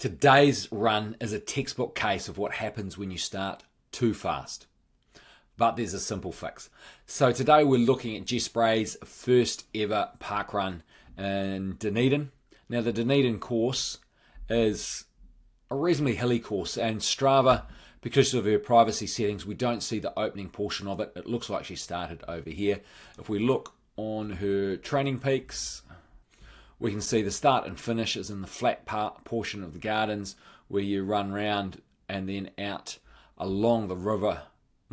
Today's run is a textbook case of what happens when you start too fast. But there's a simple fix. So today we're looking at Jess Bray's first ever park run in Dunedin. Now the Dunedin course is a reasonably hilly course, and Strava, because of her privacy settings, we don't see the opening portion of it. It looks like she started over here. If we look on her training peaks, we can see the start and finish is in the flat portion of the gardens, where you run round and then out along the river,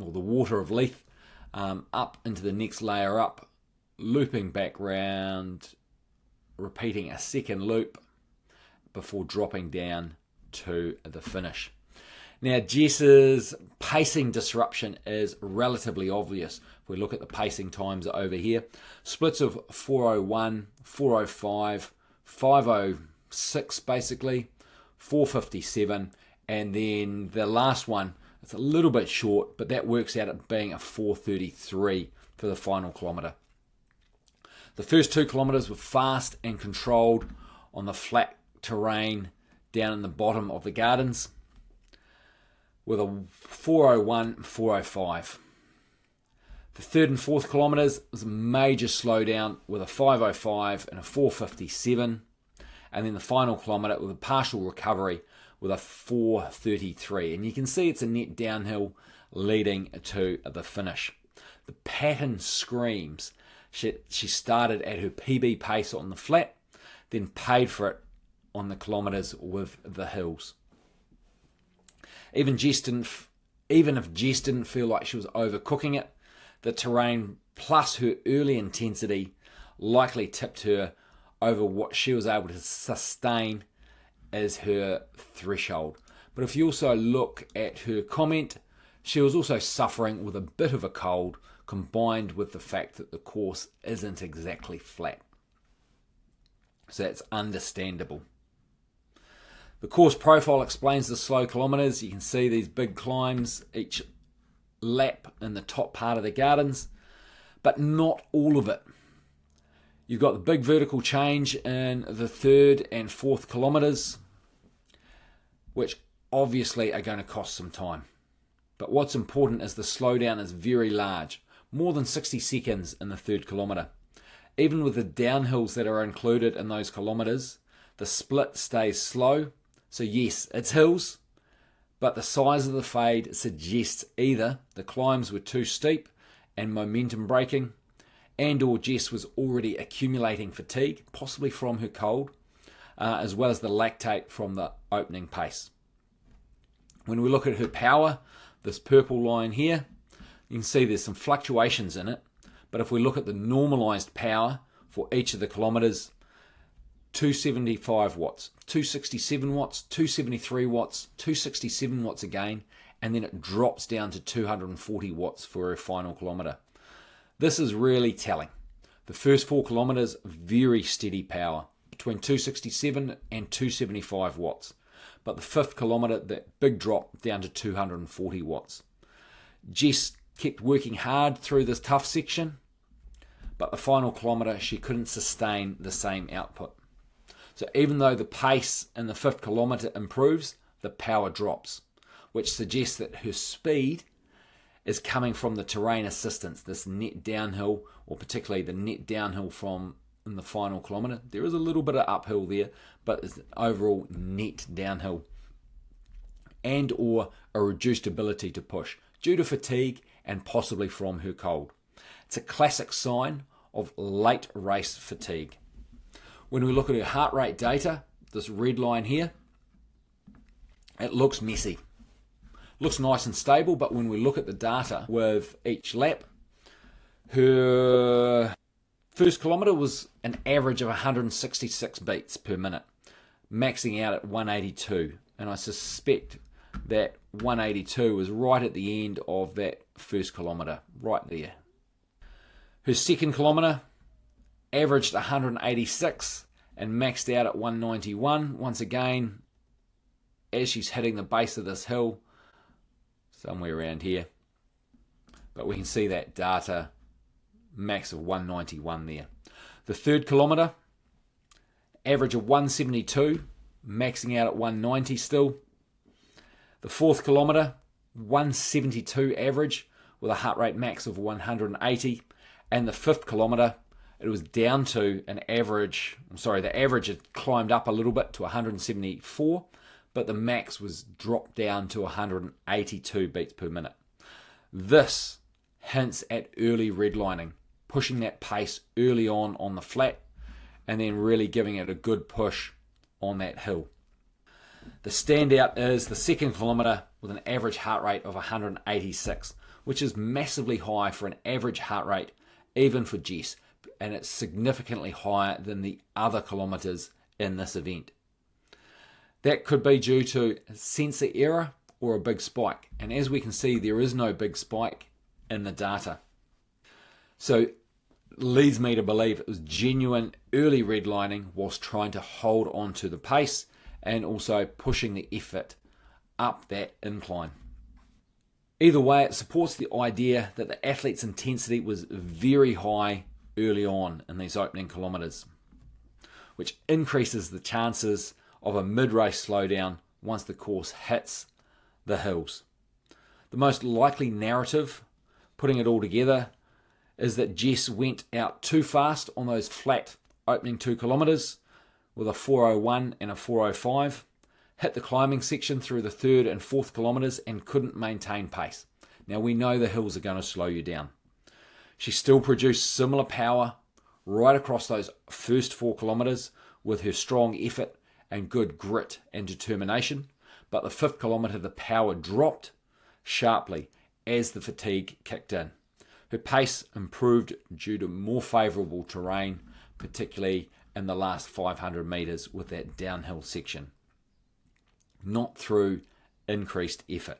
or the water of Leith, up into the next layer up, looping back round, repeating a second loop before dropping down to the finish. Now Jess's pacing disruption is relatively obvious. If we look at the pacing times over here, splits of 4:01, 4:05, 5:06 basically, 4:57, and then the last one, it's a little bit short, but that works out at being a 4:33 for the final kilometre. The first 2 kilometres were fast and controlled on the flat terrain down in the bottom of the gardens, with a 4:01 and 4:05. The third and fourth kilometres was a major slowdown with a 5:05 and a 4:57, and then the final kilometre with a partial recovery with a 4:33. And you can see it's a net downhill leading to the finish. The pattern screams she started at her PB pace on the flat, then paid for it on the kilometres with the hills. Even if Jess didn't feel like she was overcooking it, the terrain plus her early intensity likely tipped her over what she was able to sustain as her threshold. But if you also look at her comment, she was also suffering with a bit of a cold, combined with the fact that the course isn't exactly flat. So that's understandable. The course profile explains the slow kilometres. You can see these big climbs each lap in the top part of the gardens, but not all of it. You've got the big vertical change in the third and fourth kilometres, which obviously are going to cost some time. But what's important is the slowdown is very large, more than 60 seconds in the third kilometre. Even with the downhills that are included in those kilometres, the split stays slow. So yes, it's hills, but the size of the fade suggests either the climbs were too steep and momentum breaking, and or Jess was already accumulating fatigue, possibly from her cold, as well as the lactate from the opening pace. When we look at her power, this purple line here, you can see there's some fluctuations in it, but if we look at the normalised power for each of the kilometres, 275 watts, 267 watts, 273 watts, 267 watts again, and then it drops down to 240 watts for her final kilometre. This is really telling. The first 4 kilometres, very steady power, between 267 and 275 watts. But the 5th kilometre, that big drop down to 240 watts. Jess kept working hard through this tough section, but the final kilometre, she couldn't sustain the same output. So even though the pace in the 5th kilometre improves, the power drops, which suggests that her speed is coming from the terrain assistance, this net downhill, or particularly the net downhill from in the final kilometre. There is a little bit of uphill there, but it's an overall net downhill, and or a reduced ability to push due to fatigue and possibly from her cold. It's a classic sign of late race fatigue. When we look at her heart rate data, this red line here, it looks messy. Looks nice and stable, but when we look at the data with each lap, her first kilometre was an average of 166 beats per minute, maxing out at 182. And I suspect that 182 was right at the end of that first kilometre, right there. Her second kilometre averaged 186 and maxed out at 191. Once again, as she's hitting the base of this hill, somewhere around here. But we can see that data max of 191 there. The third kilometre, average of 172 maxing out at 190 still. The 4th kilometre, 172 average with a heart rate max of 180. And the 5th kilometre, it was down to an average, the average had climbed up a little bit to 174, but the max was dropped down to 182 beats per minute. This hints at early redlining, pushing that pace early on the flat, and then really giving it a good push on that hill. The standout is the 2nd kilometre with an average heart rate of 186, which is massively high for an average heart rate, even for Jess, and it's significantly higher than the other kilometres in this event. That could be due to a sensor error or a big spike, and as we can see, there is no big spike in the data. So it leads me to believe it was genuine early redlining whilst trying to hold on to the pace and also pushing the effort up that incline. Either way, it supports the idea that the athlete's intensity was very high early on in these opening kilometres, which increases the chances of a mid-race slowdown once the course hits the hills. The most likely narrative, putting it all together, is that Jess went out too fast on those flat opening 2 kilometres with a 4:01 and a 4:05, hit the climbing section through the 3rd and 4th kilometres and couldn't maintain pace. Now we know the hills are going to slow you down. She still produced similar power right across those first 4 kilometres with her strong effort and good grit and determination, but the 5th kilometre the power dropped sharply as the fatigue kicked in. Her pace improved due to more favourable terrain, particularly in the last 500 metres with that downhill section, not through increased effort.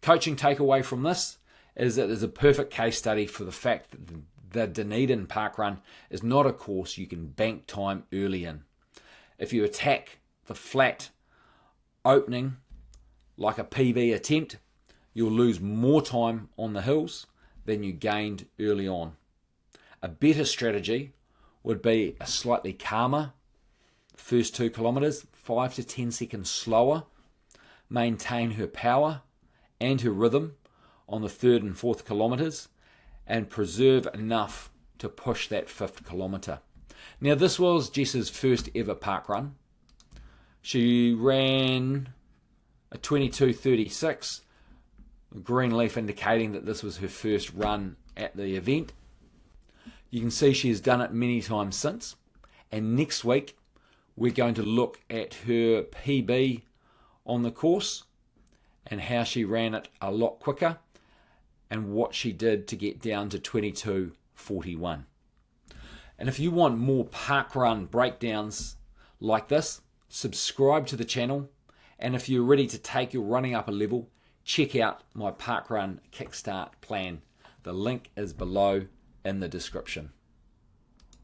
Coaching takeaway from this is that there's a perfect case study for the fact that the Dunedin PARKRUN is not a course you can bank time early in. If you attack the flat opening like a PB attempt, you'll lose more time on the hills than you gained early on. A better strategy would be a slightly calmer first 2 kilometres, 5 to 10 seconds slower, maintain her power and her rhythm on the 3rd and 4th kilometres, and preserve enough to push that 5th kilometre. Now this was Jess's first ever parkrun. She ran a 22:36, green leaf indicating that this was her first run at the event. You can see she has done it many times since, and next week we're going to look at her PB on the course and how she ran it a lot quicker and what she did to get down to 22:41. And if you want more parkrun breakdowns like this, subscribe to the channel, and if you're ready to take your running up a level, check out my parkrun kickstart plan. The link is below in the description.